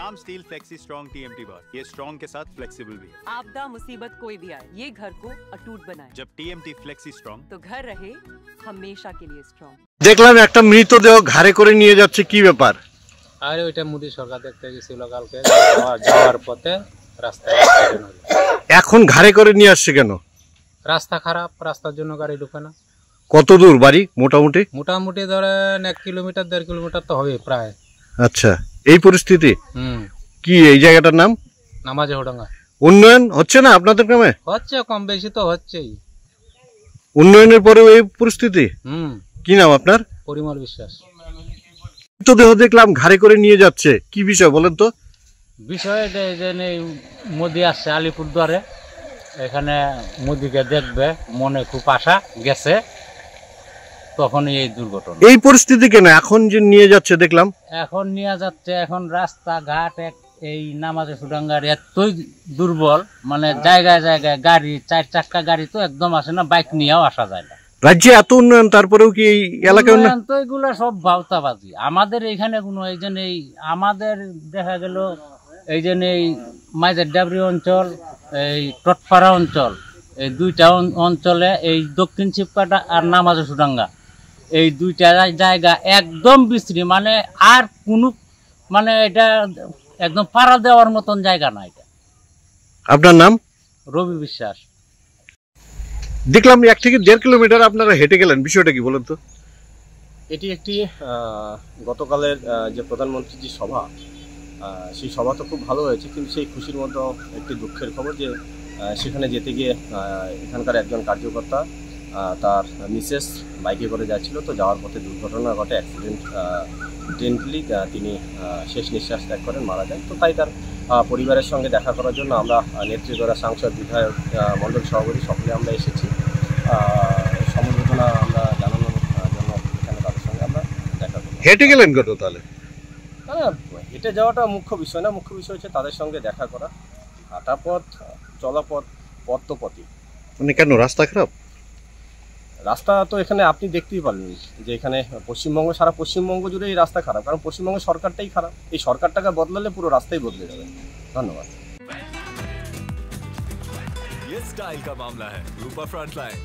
नाम steel flexi strong TMT बार। ये strong के साथ फ्लेक्सिबल भी है। आपदा मुसीबत कोई भी आए, ये घर को अटूट बनाए। जब TMT फ्लेक्सी स्ट्रॉन्ग तो घर रहे हमेशा के लिए स्ट्रॉन्ग। দেখলাম একটা মৃতদেহ ঘাড়ে করে নিয়ে যাচ্ছে, কি ব্যাপার? আরে ওইটা মোদি সরকার দেখতে গেছিল কালকে, যাওয়ার পথে রাস্তায় অ্যাক্সিডেন্ট হলো। এখন ঘাড়ে করে নিয়ে আসছে কেন? রাস্তা খারাপ, রাস্তার জন্য গাড়ি ঢুকে না। কত দূর বাড়ি মোটামুটি? মোটামুটি ধরেন 1 কিলোমিটার 1.5 কিলোমিটার তো হবে প্রায়। আচ্ছা, এই পরিস্থিতি কি এই জায়গাটার নাম? নামাজেহডাঙ্গা। উন্নয়ন হচ্ছে না আপনাদের গ্রামে? হচ্ছে, কম বেশি তো হচ্ছেই। উন্নয়নের পরেও এই পরিস্থিতি? কি নাম আপনার? পরিমল বিশ্বাস। মৃতদেহ দেখলাম ঘাড়ে করে নিয়ে যাচ্ছে, কি বিষয় বলেন তো? বিষয় যে মোদি আসছে আলিপুরদুয়ারে, এখানে মোদিকে দেখবে মনে খুব আশা গেছে, তখন এই দুর্ঘটনা। এই পরিস্থিতি কেন এখন যে নিয়ে যাচ্ছে দেখলাম? এখন নিয়ে যাচ্ছে, এখন রাস্তাঘাট এই নামাজেহডাঙ্গার এতই দুর্বল, মানে জায়গায় জায়গায় গাড়ি, 4 চাক্কা গাড়ি তো একদম আসে না, বাইক নিয়েও আসা যায় না। রাজ্যে এত উন্নয়ন, তারপরেও কি এই এলাকায় উন্নয়ন? তো এগুলো সব ভাওতাবাজি। আমাদের এইখানে কোনো এই জন্য আমাদের দেখা গেল এই জন্য এই মাইজের ডাবরি অঞ্চল, এই টটপাড়া অঞ্চল, এই দুইটা অঞ্চলে এই দক্ষিণ শিবকাটা আর নামাজেহডাঙ্গা, এই দুইটা জায়গা একদম বিশ্রী, মানে আর কোনো মানে এটা একদম পাড়া দেওয়ার মতন জায়গা না এটা। আপনার নাম? রবি বিশ্বাস। দেখলাম 1 থেকে 1.5 কিলোমিটার আপনারা হেঁটে গেলেন, বিষয়টা কি বলেন তো? এটি একটি গতকালের যে প্রধানমন্ত্রীর যে সভা, সেই সভা তো খুব ভালো হয়েছে, কিন্তু সেই খুশির মতো একটি দুঃখের খবর যে সেখানে যেতে গিয়ে এখানকার একজন কার্যকর্তা তার মিসেস বাইকে করে যাচ্ছিল, তো যাওয়ার পথে দুর্ঘটনা ঘটে, অ্যাক্সিডেন্টলি তিনি শেষ নিঃশ্বাস ত্যাগ করেন, মারা যান। তো তাই তার পরিবারের সঙ্গে দেখা করার জন্য আমরা নেতৃত্বরা, সাংসদ, বিধায়ক, মণ্ডল সভাপতি সকলে আমরা এসেছি সমবেদনা আমরা জানানোর জন্য। এখানে তাদের সঙ্গে আমরা দেখা করি। হেঁটে গেলেন কত তাহলে? হেঁটে যাওয়াটা মুখ্য বিষয় না, মুখ্য বিষয় হচ্ছে তাদের সঙ্গে দেখা করা। হাঁটা পথ, চলাপথ, পথ তো পথই। মানে কেন, রাস্তা খারাপ? রাস্তা তো এখানে আপনি দেখতেই পারলেন যে এখানে পশ্চিমবঙ্গ, সারা পশ্চিমবঙ্গ জুড়ে এই রাস্তা খারাপ, কারণ পশ্চিমবঙ্গের সরকারটাই খারাপ। এই সরকারটাকে বদলালে পুরো রাস্তাই বদলে যাবে। ধন্যবাদ। ये स्टाइल का मामला है, रूपा फ्रंटलाइन।